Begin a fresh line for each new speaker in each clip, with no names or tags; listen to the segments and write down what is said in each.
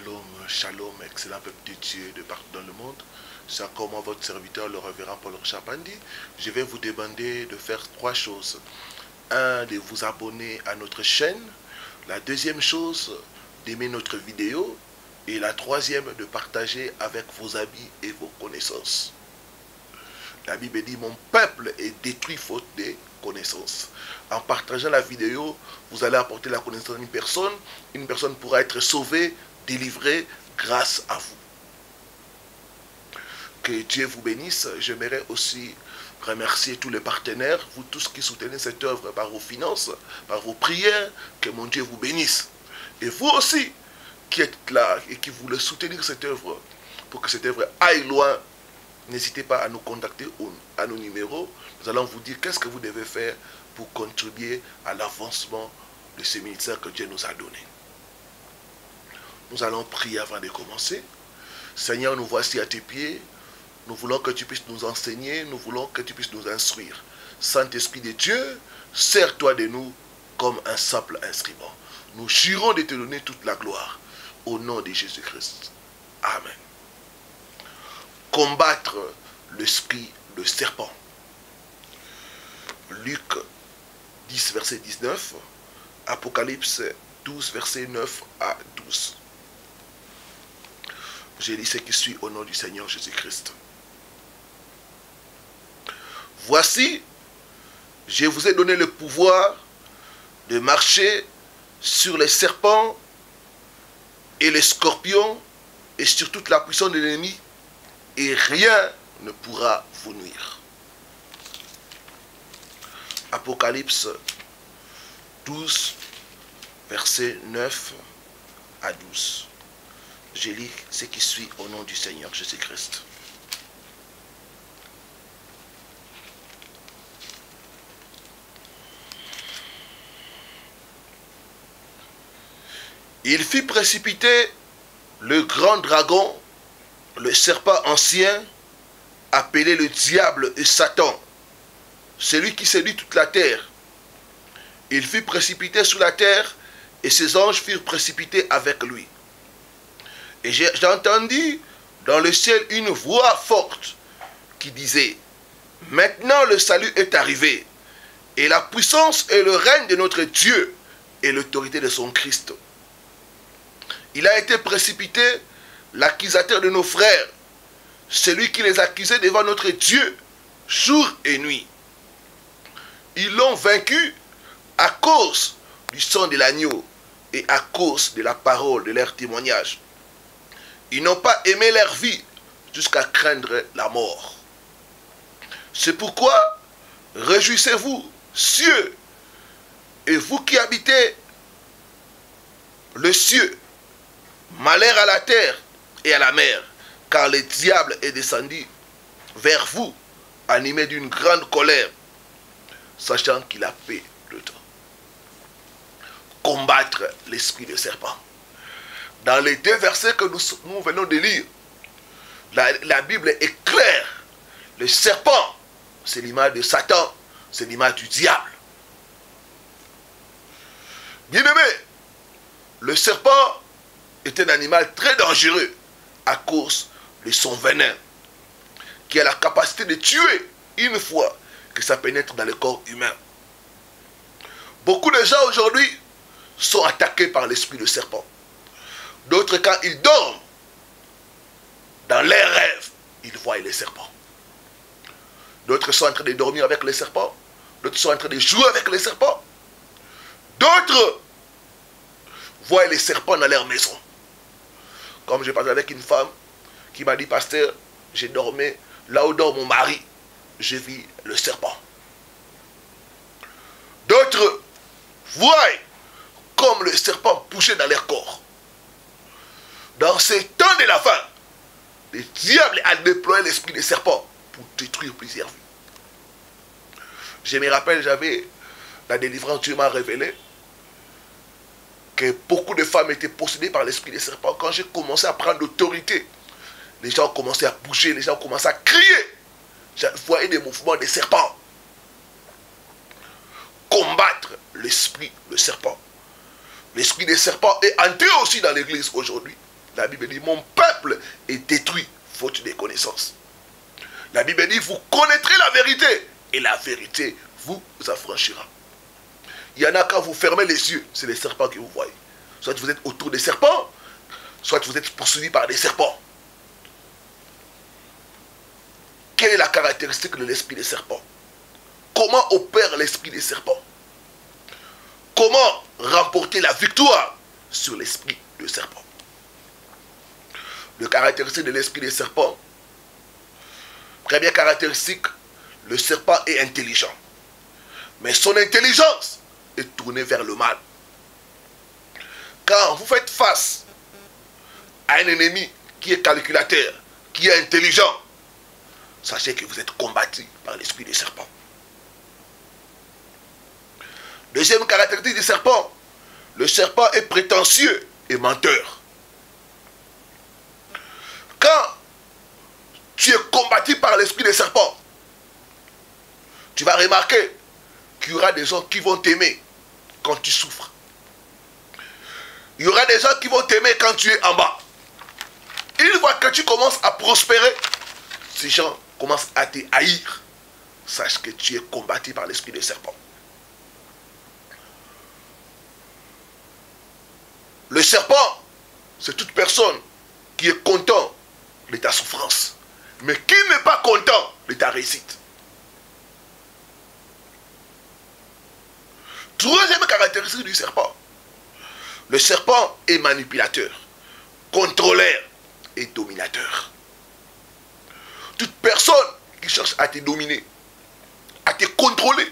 Shalom, shalom, excellent peuple de Dieu de partout dans le monde. C'est encore moi, votre serviteur, le révérend Paul Chapandi. Je vais vous demander de faire trois choses. Un, de vous abonner à notre chaîne. La deuxième chose, d'aimer notre vidéo. Et la troisième, de partager avec vos amis et vos connaissances. La Bible dit, mon peuple est détruit faute de connaissances. En partageant la vidéo, vous allez apporter la connaissance d'une personne. Une personne pourra être sauvée, délivrée grâce à vous. Que Dieu vous bénisse. J'aimerais aussi remercier tous les partenaires, vous tous qui soutenez cette œuvre par vos finances, par vos prières. Que mon Dieu vous bénisse. Et vous aussi, qui êtes là et qui voulez soutenir cette œuvre, pour que cette œuvre aille loin, n'hésitez pas à nous contacter à nos numéros. Nous allons vous dire qu'est-ce que vous devez faire pour contribuer à l'avancement de ce ministère que Dieu nous a donné. Nous allons prier avant de commencer. Seigneur, nous voici à tes pieds. Nous voulons que tu puisses nous enseigner. Nous voulons que tu puisses nous instruire. Saint-Esprit de Dieu, sers-toi de nous comme un simple instrument. Nous jurons de te donner toute la gloire. Au nom de Jésus-Christ. Amen. Combattre l'esprit de serpent. Luc 10, verset 19. Apocalypse 12, verset 9 à 12. Je lis ce qui suit au nom du Seigneur Jésus-Christ. Voici, je vous ai donné le pouvoir de marcher sur les serpents et les scorpions et sur toute la puissance de l'ennemi, et rien ne pourra vous nuire. Apocalypse 12, versets 9 à 12. Je lis ce qui suit au nom du Seigneur Jésus-Christ. Il fit précipiter le grand dragon, le serpent ancien, appelé le diable et Satan, celui qui séduit toute la terre. Il fut précipité sur la terre et ses anges furent précipités avec lui. Et j'entendis dans le ciel une voix forte qui disait, « Maintenant le salut est arrivé, et la puissance et le règne de notre Dieu et l'autorité de son Christ. Il a été précipité l'accusateur de nos frères, celui qui les accusait devant notre Dieu jour et nuit. Ils l'ont vaincu à cause du sang de l'agneau et à cause de la parole de leur témoignage. Ils n'ont pas aimé leur vie jusqu'à craindre la mort. C'est pourquoi, réjouissez-vous, cieux, et vous qui habitez le cieux, malheur à la terre et à la mer, car le diable est descendu vers vous, animé d'une grande colère, sachant qu'il a fait le temps. Combattre l'esprit de serpent. Dans les deux versets que nous venons de lire, la Bible est claire. Le serpent, c'est l'image de Satan, c'est l'image du diable. Bien-aimé, le serpent est un animal très dangereux à cause de son venin, qui a la capacité de tuer une fois que ça pénètre dans le corps humain. Beaucoup de gens aujourd'hui sont attaqués par l'esprit de serpent. D'autres, quand ils dorment, dans leurs rêves, ils voient les serpents. D'autres sont en train de dormir avec les serpents. D'autres sont en train de jouer avec les serpents. D'autres voient les serpents dans leur maison. Comme j'ai parlé avec une femme qui m'a dit, pasteur, j'ai dormi là où dort mon mari, j'ai vu le serpent. D'autres voient comme le serpent bougeait dans leur corps. Dans ces temps de la fin, le diable a déployé l'esprit des serpents pour détruire plusieurs vies. Je me rappelle, j'avais la délivrance, Dieu m'a révélé que beaucoup de femmes étaient possédées par l'esprit des serpents. Quand j'ai commencé à prendre l'autorité, les gens commençaient à bouger, les gens commençaient à crier. Je voyais des mouvements des serpents. Combattre l'esprit, le serpent. L'esprit des serpents est entré aussi dans l'église aujourd'hui. La Bible dit, mon peuple est détruit, faute de connaissance. La Bible dit, vous connaîtrez la vérité, et la vérité vous affranchira. Il y en a quand vous fermez les yeux, c'est les serpents que vous voyez. Soit vous êtes autour des serpents, soit vous êtes poursuivi par des serpents. Quelle est la caractéristique de l'esprit des serpents? Comment opère l'esprit des serpents? Comment remporter la victoire sur l'esprit de serpent? Le caractéristique de l'esprit des serpents. Première caractéristique, le serpent est intelligent. Mais son intelligence est tournée vers le mal. Quand vous faites face à un ennemi qui est calculateur, qui est intelligent, sachez que vous êtes combattu par l'esprit des serpents. Deuxième caractéristique du serpent, le serpent est prétentieux et menteur. Quand tu es combattu par l'esprit des serpents, tu vas remarquer qu'il y aura des gens qui vont t'aimer quand tu souffres. Il y aura des gens qui vont t'aimer quand tu es en bas. Une fois que tu commences à prospérer, ces gens commencent à te haïr. Sache que tu es combattu par l'esprit des serpents. Le serpent, c'est toute personne qui est content de ta souffrance, mais qui n'est pas content de ta réussite. Troisième caractéristique du serpent. Le serpent est manipulateur, contrôleur et dominateur. Toute personne qui cherche à te dominer, à te contrôler,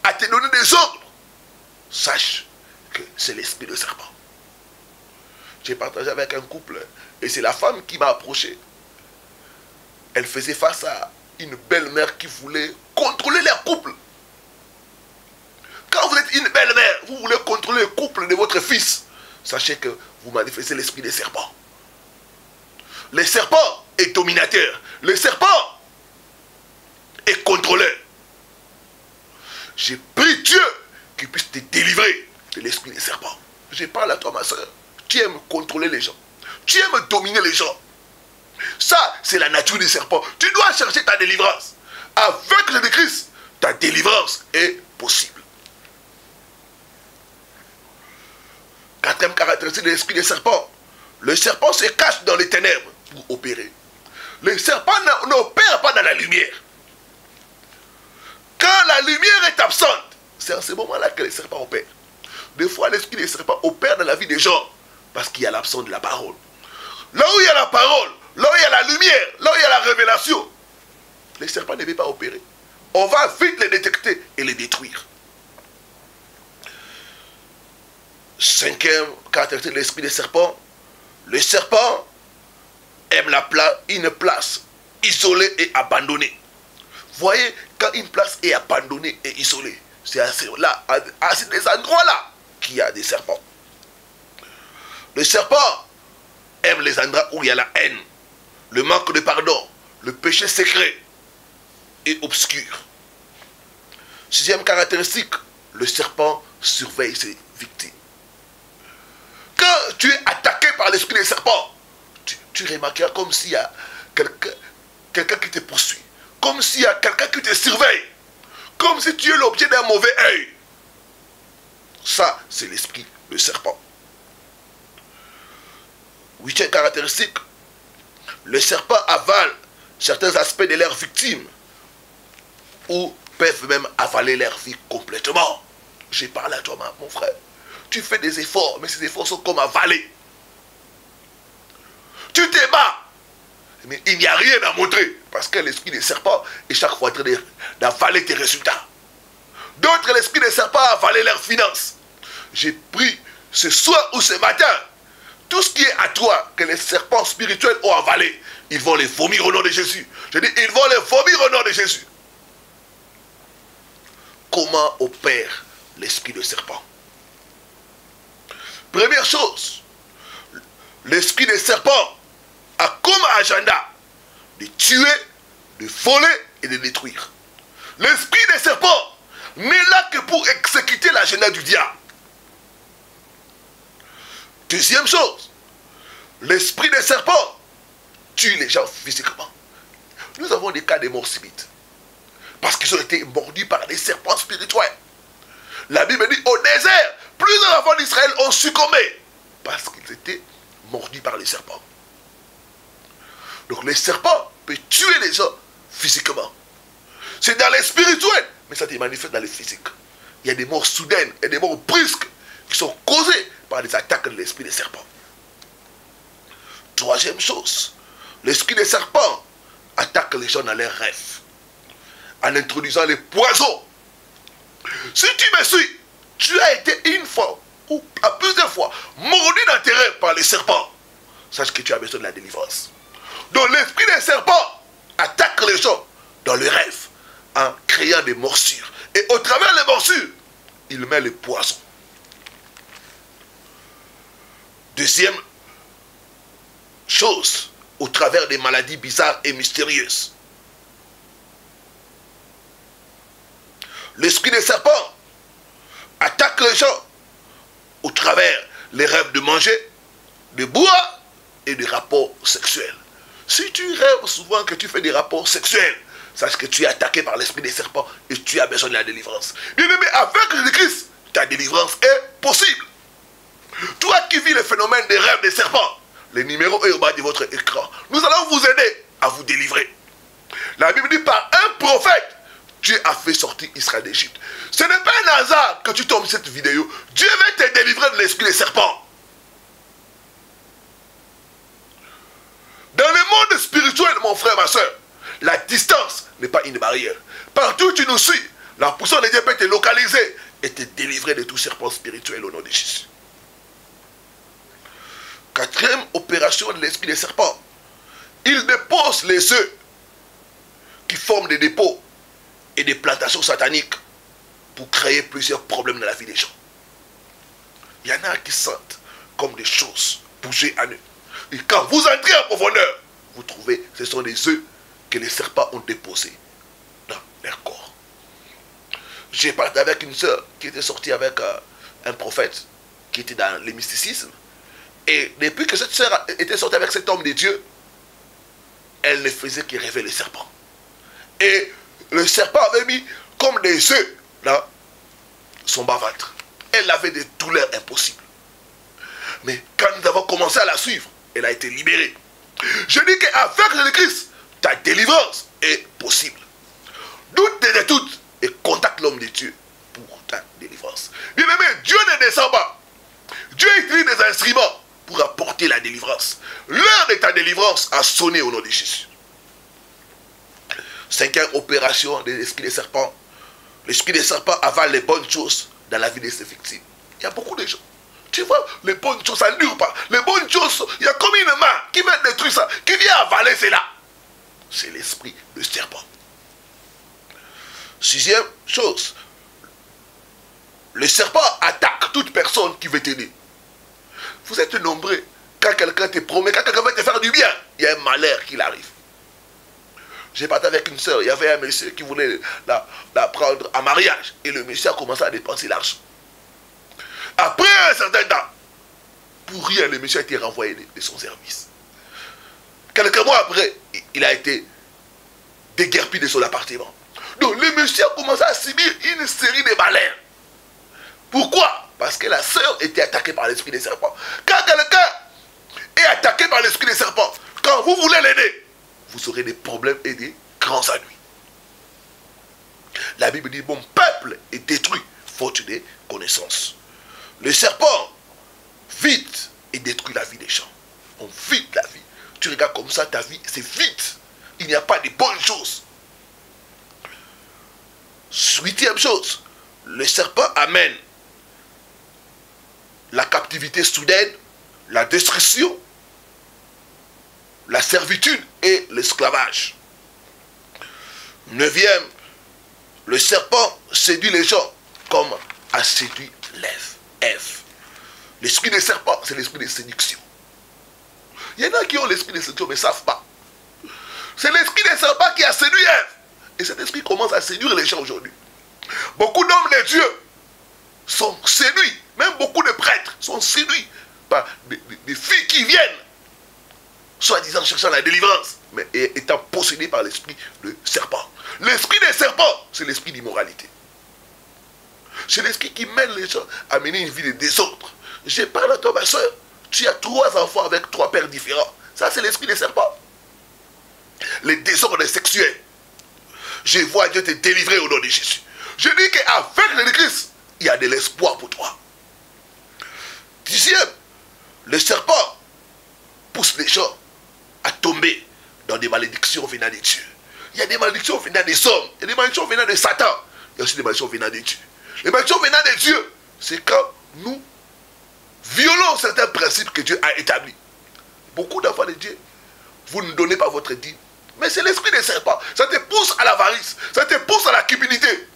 à te donner des ordres, sache que c'est l'esprit de serpent. J'ai partagé avec un couple et c'est la femme qui m'a approché. Elle faisait face à une belle-mère qui voulait contrôler leur couple. Quand vous êtes une belle-mère, vous voulez contrôler le couple de votre fils, sachez que vous manifestez l'esprit des serpents. Le serpent est dominateur. Le serpent est contrôleur. J'ai pris Dieu qui puisse te délivrer de l'esprit des serpents. Je parle à toi, ma soeur. Tu aimes contrôler les gens. Tu aimes dominer les gens. Ça, c'est la nature des serpents. Tu dois chercher ta délivrance. Avec le Christ, ta délivrance est possible. Quatrième caractéristique de l'esprit des serpents. Le serpent se cache dans les ténèbres pour opérer. Le serpent n'opère pas dans la lumière. Quand la lumière est absente, c'est à ce moment-là que les serpents opèrent. Des fois, l'esprit des serpents opère dans la vie des gens parce qu'il y a l'absence de la parole. Là où il y a la parole, là où il y a la lumière, là où il y a la révélation, les serpents ne veulent pas opérer. On va vite les détecter et les détruire. Cinquième caractéristique de l'esprit des serpents. Le serpent aime une place isolée et abandonnée. Voyez, quand une place est abandonnée et isolée, c'est à ces endroits-là qu'il y a des serpents. Le serpent aime les endroits où il y a la haine, le manque de pardon, le péché secret et obscur. Sixième caractéristique, le serpent surveille ses victimes. Quand tu es attaqué par l'esprit des serpents, tu remarqueras comme s'il y a quelqu'un qui te poursuit, comme s'il y a quelqu'un qui te surveille, comme si tu es l'objet d'un mauvais œil. Ça, c'est l'esprit de serpent. Huitième caractéristique, le serpent avale certains aspects de leurs victimes ou peuvent même avaler leur vie complètement. J'ai parlé à toi, mon frère. Tu fais des efforts, mais ces efforts sont comme avalés. Tu te bats, mais il n'y a rien à montrer parce que l'esprit des serpents est chaque fois en train d'avaler tes résultats. D'autres, l'esprit des serpents a avalé leurs finances. J'ai pris ce soir ou ce matin, tout ce qui est à toi que les serpents spirituels ont avalé, ils vont les vomir au nom de Jésus. Je dis, ils vont les vomir au nom de Jésus. Comment opère l'esprit de serpent? Première chose, l'esprit des serpents a comme agenda de tuer, de voler et de détruire. L'esprit des serpents n'est là que pour exécuter l'agenda du diable. Deuxième chose, l'esprit des serpents tue les gens physiquement. Nous avons des cas de morts subites. Parce qu'ils ont été mordus par des serpents spirituels. La Bible dit au désert, plusieurs enfants d'Israël ont succombé. Parce qu'ils étaient mordus par les serpents. Donc les serpents peuvent tuer les gens physiquement. C'est dans les spirituels, mais ça se manifeste dans les physiques. Il y a des morts soudaines, il y a des morts brusques qui sont causées par des attaques de l'esprit des serpents. Troisième chose, l'esprit des serpents attaque les gens dans leurs rêves en introduisant les poisons. Si tu me suis, tu as été une fois ou à plusieurs fois mordu dans tes rêves par les serpents. Sache que tu as besoin de la délivrance. Donc l'esprit des serpents attaque les gens dans les rêves en créant des morsures. Et au travers des morsures, il met les poisons. Deuxième chose, au travers des maladies bizarres et mystérieuses. L'esprit des serpents attaque les gens au travers les rêves de manger, de boire et des rapports sexuels. Si tu rêves souvent que tu fais des rapports sexuels, sache que tu es attaqué par l'esprit des serpents et tu as besoin de la délivrance. Bien-aimé, avec Jésus-Christ, ta délivrance est possible. Toi qui vis le phénomène des rêves des serpents, les numéros est au bas de votre écran. Nous allons vous aider à vous délivrer. La Bible dit par un prophète, Dieu a fait sortir Israël d'Égypte. Ce n'est pas un hasard que tu tombes cette vidéo. Dieu va te délivrer de l'esprit des serpents. Dans le monde spirituel, mon frère, ma soeur, la distance n'est pas une barrière. Partout où tu nous suis, la puissance de Dieu peut te localiser et te délivrer de tout serpent spirituel au nom de Jésus. Quatrième opération de l'esprit des serpents. Il dépose les œufs qui forment des dépôts et des plantations sataniques pour créer plusieurs problèmes dans la vie des gens. Il y en a qui sentent comme des choses bouger en eux. Et quand vous entrez en profondeur, vous trouvez ce sont des œufs que les serpents ont déposés dans leur corps. J'ai parlé avec une sœur qui était sortie avec un prophète qui était dans le mysticisme. Et depuis que cette sœur était sortie avec cet homme de Dieu, elle ne faisait que rêver les serpents. Et le serpent avait mis comme des œufs dans son bas-ventre. Elle avait des douleurs impossibles. Mais quand nous avons commencé à la suivre, elle a été libérée. Je dis qu'avec Jésus-Christ, ta délivrance est possible. Doute des doutes et contacte l'homme de Dieu pour ta délivrance. Bien aimé, Dieu ne descend pas. Dieu utilise des instruments pour apporter la délivrance. L'heure de ta délivrance a sonné au nom de Jésus. Cinquième opération de l'esprit des serpents. L'esprit des serpents avale les bonnes choses dans la vie de ses victimes. Il y a beaucoup de gens. Tu vois, les bonnes choses, ça ne dure pas. Les bonnes choses, il y a comme une main qui veut détruire ça, qui vient avaler cela. C'est l'esprit de serpent. Sixième chose. Le serpent attaque toute personne qui veut t'aider. Vous êtes nombreux. Quand quelqu'un te promet, quand quelqu'un veut te faire du bien, il y a un malheur qui arrive. J'ai parlé avec une soeur, il y avait un monsieur qui voulait la prendre en mariage. Et le monsieur a commencé à dépenser l'argent. Après un certain temps, pour rien, le monsieur a été renvoyé de son service. Quelques mois après, il a été déguerpi de son appartement. Donc le monsieur a commencé à subir une série de malheurs. Pourquoi? Parce que la sœur était attaquée par l'esprit des serpents. Quand quelqu'un est attaqué par l'esprit des serpents, quand vous voulez l'aider, vous aurez des problèmes et des grands ennuis. La Bible dit, mon peuple est détruit faute de connaissances. Le serpent vide et détruit la vie des gens. On vide la vie. Tu regardes comme ça, ta vie, c'est vide. Il n'y a pas de bonnes choses. Huitième chose, le serpent amène la captivité soudaine, la destruction, la servitude et l'esclavage. Neuvième, le serpent séduit les gens comme a séduit Ève. L'esprit des serpents, c'est l'esprit de séduction. Il y en a qui ont l'esprit de séduction mais ne savent pas. C'est l'esprit des serpents qui a séduit Ève. Et cet esprit commence à séduire les gens aujourd'hui. Beaucoup d'hommes de Dieu sont séduits. Même beaucoup de prêtres sont séduits pas des filles qui viennent, soi-disant cherchant la délivrance, mais étant possédées par l'esprit de serpent. L'esprit des serpents, c'est l'esprit d'immoralité. C'est l'esprit qui mène les gens à mener une vie de désordre. Je parle à toi, ma soeur, tu as 3 enfants avec 3 pères différents. Ça, c'est l'esprit des serpents. Les désordres sexuels. Je vois Dieu te délivrer au nom de Jésus. Je dis qu'avec le Christ, il y a de l'espoir pour toi. 10e, le serpent pousse les gens à tomber dans des malédictions venant de Dieu. Il y a des malédictions venant des hommes, il y a des malédictions venant de Satan, il y a aussi des malédictions venant de Dieu. Les malédictions venant de Dieu, c'est quand nous violons certains principes que Dieu a établis. Beaucoup d'enfants de Dieu, vous ne donnez pas votre dîme, mais c'est l'esprit des serpents. Ça te pousse à l'avarice, ça te pousse à la cupidité.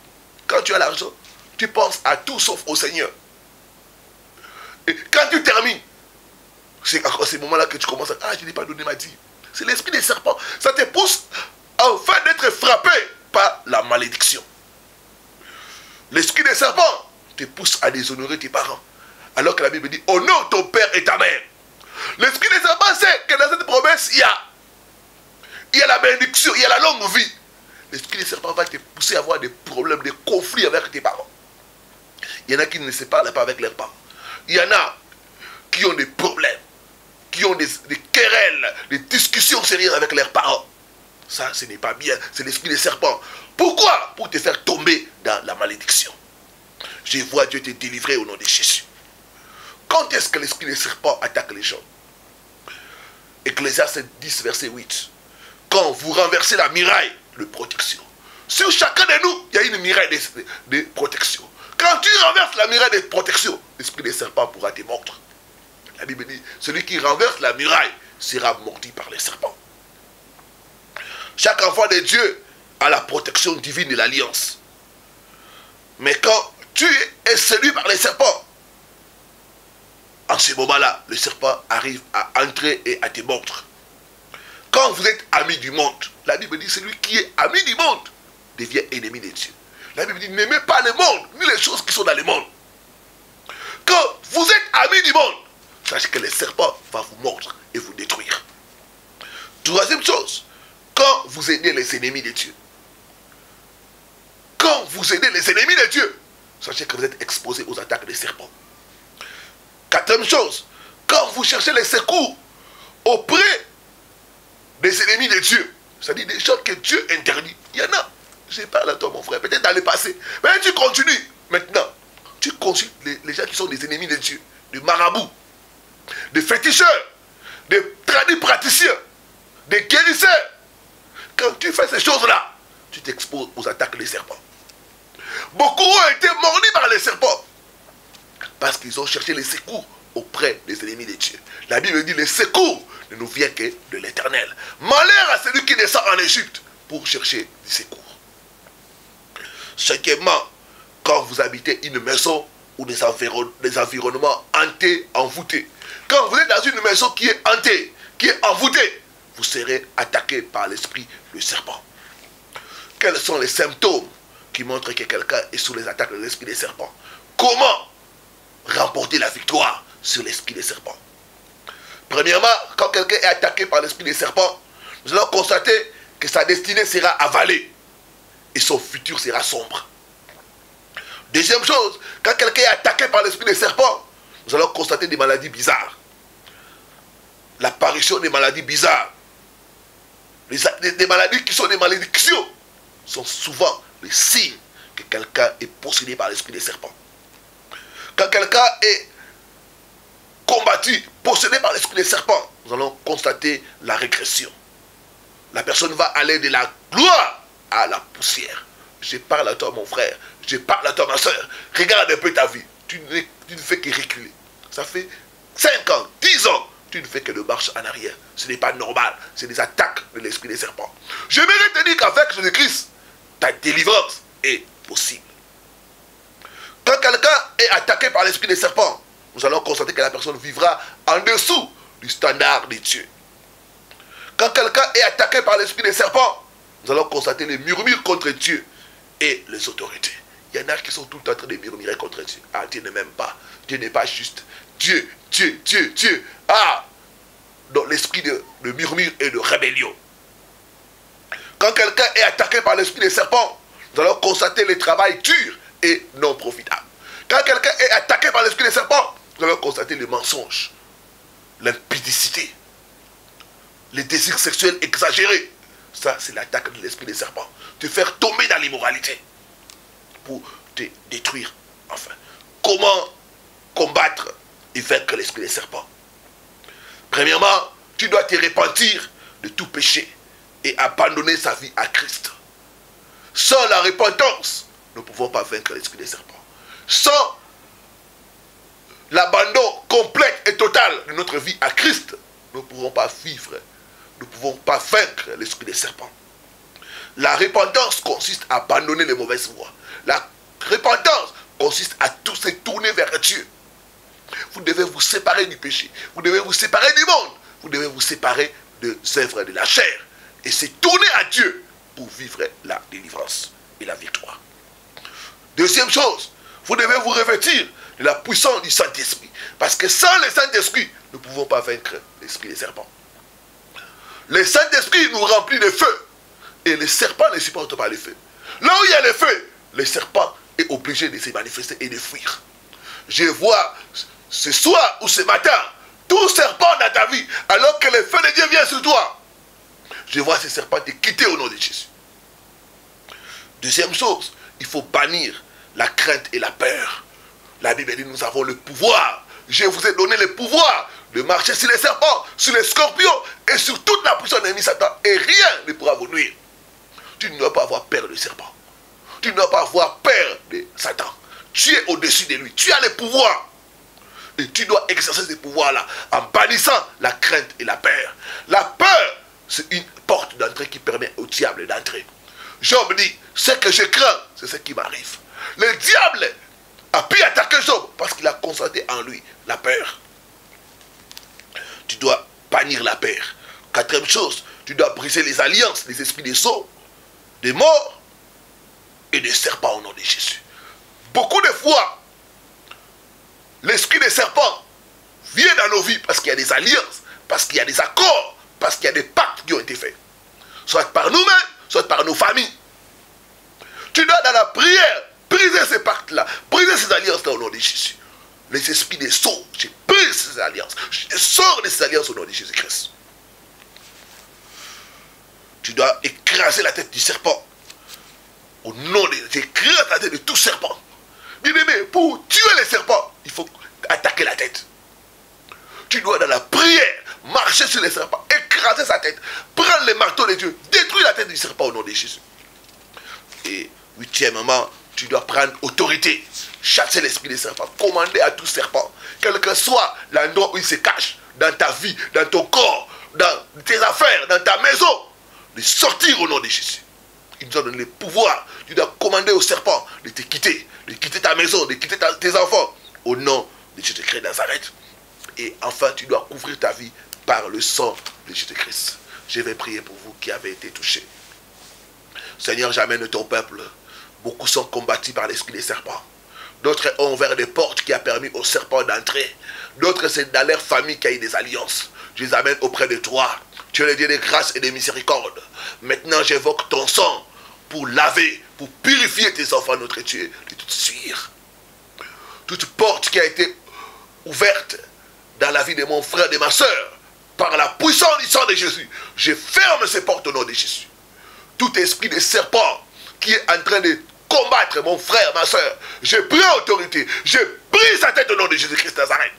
Quand tu as l'argent, tu penses à tout sauf au Seigneur. Et quand tu termines, c'est à ce moment-là que tu commences à... Ah, je n'ai pas donné ma dîme. C'est l'esprit des serpents. Ça te pousse enfin d'être frappé par la malédiction. L'esprit des serpents te pousse à déshonorer tes parents. Alors que la Bible dit, honore ton père et ta mère. L'esprit des serpents sait que dans cette promesse, il y a la bénédiction, il y a la longue vie. L'esprit des serpents va te pousser à avoir des problèmes, des conflits avec tes parents. Il y en a qui ne se parlent pas avec leurs parents. Il y en a qui ont des problèmes, qui ont des querelles, des discussions sérieuses avec leurs parents. Ça, ce n'est pas bien. C'est l'esprit des serpents. Pourquoi? Pour te faire tomber dans la malédiction. Je vois Dieu te délivrer au nom de Jésus. Quand est-ce que l'esprit des serpents attaque les gens? Ecclésiaste 10, verset 8. Quand vous renversez la muraille de protection. Sur chacun de nous, il y a une muraille de protection. Quand tu renverses la muraille de protection, l'esprit des serpents pourra te mordre. La Bible dit, celui qui renverse la muraille sera mordu par les serpents. Chaque enfant de Dieu a la protection divine de l'alliance. Mais quand tu es séduit par les serpents, en ce moment-là, le serpent arrive à entrer et à te mordre. Quand vous êtes amis du monde, la Bible dit, celui qui est ami du monde devient ennemi de Dieu. La Bible dit, n'aimez pas le monde, ni les choses qui sont dans le monde. Quand vous êtes amis du monde, sachez que le serpent va vous mordre et vous détruire. Troisième chose, quand vous aidez les ennemis de Dieu, quand vous aidez les ennemis de Dieu, sachez que vous êtes exposé aux attaques des serpents. Quatrième chose, quand vous cherchez les secours auprès des ennemis de Dieu, c'est-à-dire des choses que Dieu interdit, il y en a. Je parle à toi, mon frère, peut-être dans le passé, mais tu continues. Maintenant, tu consultes les gens qui sont des ennemis de Dieu, des marabouts, des féticheurs, des tradis praticiens, des guérisseurs. Quand tu fais ces choses-là, tu t'exposes aux attaques des serpents. Beaucoup ont été mordus par les serpents parce qu'ils ont cherché les secours auprès des ennemis de Dieu. La Bible dit, les secours ne nous viennent que de l'Éternel. Malheur à celui qui descend en Égypte pour chercher des secours. Cinquièmement, quand vous habitez une maison ou des environnements hantés, envoûtés. Quand vous êtes dans une maison qui est hantée, qui est envoûtée, vous serez attaqué par l'esprit du serpent. Quels sont les symptômes qui montrent que quelqu'un est sous les attaques de l'esprit des serpents? Comment remporter la victoire sur l'esprit des serpents? Premièrement, quand quelqu'un est attaqué par l'esprit des serpents, nous allons constater que sa destinée sera avalée et son futur sera sombre. Deuxième chose, quand quelqu'un est attaqué par l'esprit des serpents, nous allons constater des maladies bizarres. L'apparition des maladies bizarres. Des maladies qui sont des malédictions sont souvent les signes que quelqu'un est possédé par l'esprit des serpents. Quand quelqu'un est combattu, possédé par l'esprit des serpents, nous allons constater la régression. La personne va aller de la gloire à la poussière. Je parle à toi, mon frère. Je parle à toi, ma soeur. Regarde un peu ta vie. Tu ne fais que reculer. Ça fait 5 ans, 10 ans. Tu ne fais que de marche en arrière. Ce n'est pas normal. C'est des attaques de l'esprit des serpents. J'aimerais te dire qu'avec Jésus-Christ, ta délivrance est possible. Quand quelqu'un est attaqué par l'esprit des serpents, nous allons constater que la personne vivra en dessous du standard de Dieu. Quand quelqu'un est attaqué par l'esprit des serpents, nous allons constater les murmures contre Dieu et les autorités. Il y en a qui sont tout le temps en train de murmurer contre Dieu. Ah, Dieu ne m'aime pas. Dieu n'est pas juste. Dieu, Dieu, Dieu, Dieu. Ah, dans l'esprit de murmure et de rébellion. Quand quelqu'un est attaqué par l'esprit des serpents, nous allons constater le travail dur et non profitable. Quand quelqu'un est attaqué par l'esprit des serpents, nous allons constater le mensonge, l'impudicité, les désirs sexuels exagérés. Ça, c'est l'attaque de l'esprit des serpents. Te faire tomber dans l'immoralité pour te détruire. Enfin, comment combattre et vaincre l'esprit des serpents? Premièrement, tu dois te repentir de tout péché et abandonner sa vie à Christ. Sans la repentance, nous ne pouvons pas vaincre l'esprit des serpents. Sans l'abandon complet et total de notre vie à Christ, nous ne pouvons pas vivre, nous ne pouvons pas vaincre l'esprit des serpents. La repentance consiste à abandonner les mauvaises voies. La repentance consiste à tout se tourner vers Dieu. Vous devez vous séparer du péché. Vous devez vous séparer du monde. Vous devez vous séparer des œuvres de la chair. Et se tourner à Dieu pour vivre la délivrance et la victoire. Deuxième chose, vous devez vous revêtir de la puissance du Saint-Esprit. Parce que sans le Saint-Esprit, nous ne pouvons pas vaincre l'esprit des serpents. Le Saint-Esprit nous remplit de feu. Et les serpents ne supportent pas le feu. Là où il y a le feu, le serpent est obligé de se manifester et de fuir. Je vois ce soir ou ce matin, tout serpent dans ta vie, alors que le feu de Dieu vient sur toi. Je vois ces serpents te quitter au nom de Jésus. Deuxième chose, il faut bannir la crainte et la peur. La Bible dit, nous avons le pouvoir. Je vous ai donné le pouvoir de marcher sur les serpents, sur les scorpions et sur toute la puissance de l'ennemi Satan. Et rien ne pourra vous nuire. Tu ne dois pas avoir peur du serpent. Tu ne dois pas avoir peur de Satan. Tu es au-dessus de lui. Tu as le pouvoir. Et tu dois exercer ce pouvoir-là en bannissant la crainte et la peur. La peur, c'est une porte d'entrée qui permet au diable d'entrer. Job dit, ce que je crains, c'est ce qui m'arrive. Le diable a pu attaquer Job parce qu'il a constaté en lui la peur. Tu dois bannir la peur. Quatrième chose, tu dois briser les alliances, les esprits des sauts, des morts et des serpents au nom de Jésus. Beaucoup de fois, l'esprit des serpents vient dans nos vies parce qu'il y a des alliances, parce qu'il y a des accords, parce qu'il y a des pactes qui ont été faits. Soit par nous-mêmes, soit par nos familles. Tu dois dans la prière briser ces pactes-là, briser ces alliances-là au nom de Jésus. Les esprits des sauts, je brise ces alliances. Je sors de ces alliances au nom de Jésus-Christ. Tu dois écraser la tête du serpent. Au nom de Jésus, j'écrase la tête de tout serpent. Bien-aimé, pour tuer les serpents, il faut attaquer la tête. Tu dois dans la prière marcher sur les serpents, écraser sa tête, prendre le marteau de Dieu, détruire la tête du serpent au nom de Jésus. Et huitièmement, tu dois prendre autorité, chasser l'esprit des serpents, commander à tout serpent, quel que soit l'endroit où il se cache, dans ta vie, dans ton corps, dans tes affaires, dans ta maison, de sortir au nom de Jésus. Il nous a donné le pouvoir. Tu dois commander au serpent de te quitter, de quitter ta maison, de quitter tes enfants, au nom de Jésus-Christ de Nazareth. Et enfin, tu dois couvrir ta vie par le sang de Jésus-Christ. Je vais prier pour vous qui avez été touchés. Seigneur, j'amène ton peuple. Beaucoup sont combattus par l'esprit des serpents. D'autres ont ouvert des portes qui a permis aux serpents d'entrer. D'autres, c'est dans leur famille qu'il y a eu des alliances. Je les amène auprès de toi. Tu es le Dieu de grâce et de miséricorde. Maintenant, j'évoque ton sang pour laver, pour purifier tes enfants, notre Dieu, de toute suire. Toute porte qui a été ouverte dans la vie de mon frère, de ma soeur, par la puissance du sang de Jésus, je ferme ces portes au nom de Jésus. Tout esprit de serpent qui est en train de combattre mon frère, ma soeur, je prends autorité, je brise sa tête au nom de Jésus-Christ Nazareth.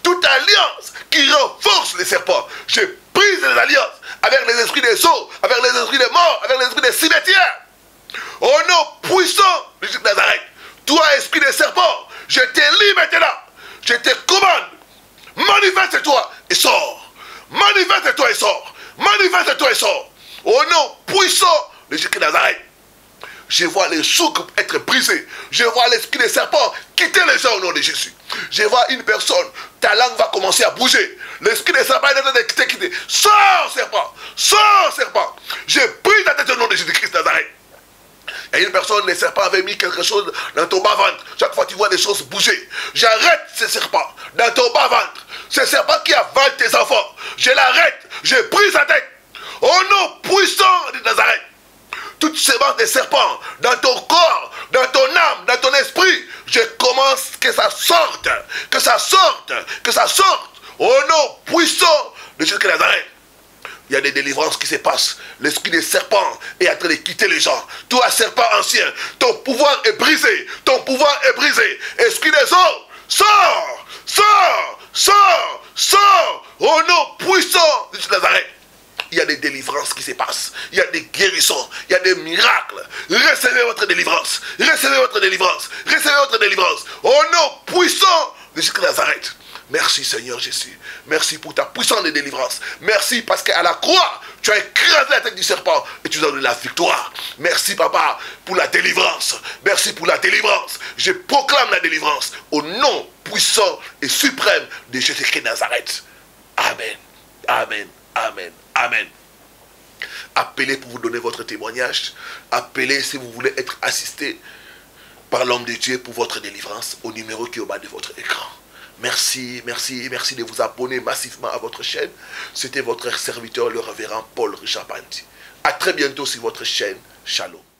Toute alliance qui renforce les serpents, je brise les alliances avec les esprits des eaux, avec les esprits des morts, avec les esprits des cimetières. Au nom puissant de Jésus Nazareth, toi, esprit des serpents, je te lis maintenant, je te commande, manifeste-toi et sors. Manifeste-toi et sors. Manifeste-toi et sors. Au nom puissant de Jésus Nazareth. Je vois les souks être brisés. Je vois l'esprit des serpents quitter les gens au nom de Jésus. Je vois une personne, ta langue va commencer à bouger. L'esprit des serpents est en train de te quitter. Sors, serpent. Sors, serpent. Je brise la tête au nom de Jésus-Christ Nazareth. Et une personne, les serpents avaient mis quelque chose dans ton bas-ventre. chaque fois que tu vois les choses bouger, j'arrête ces serpents dans ton bas-ventre. Ces serpents qui avalent tes enfants, je l'arrête, je brise sa tête. Au nom puissant de Nazareth, toutes ces bandes de serpents dans ton corps, dans ton âme, dans ton esprit, je commence que ça sorte, que ça sorte, que ça sorte. Au nom puissant de Jésus de Nazareth. Il y a des délivrances qui se passent. L'esprit des serpents est en train de quitter les gens. Toi, serpent ancien, ton pouvoir est brisé. Ton pouvoir est brisé. Esprit des eaux, sors, sors, sors, sors. Au nom puissant de Jésus de Nazareth. Il y a des délivrances qui se passent. Il y a des guérissons. Il y a des miracles. Recevez votre délivrance. Recevez votre délivrance. Recevez votre délivrance. Au nom puissant de Jésus de Nazareth. Merci Seigneur Jésus. Merci pour ta puissance de délivrance. Merci parce qu'à la croix, tu as écrasé la tête du serpent et tu nous as donné la victoire. Merci Papa pour la délivrance. Merci pour la délivrance. Je proclame la délivrance au nom puissant et suprême de Jésus-Christ de Nazareth. Amen. Amen. Amen. Amen. Appelez pour vous donner votre témoignage. Appelez si vous voulez être assisté par l'homme de Dieu pour votre délivrance au numéro qui est au bas de votre écran. Merci, merci, merci de vous abonner massivement à votre chaîne. C'était votre serviteur, le révérend Paul Richard Bandi. À très bientôt sur votre chaîne. Shalom.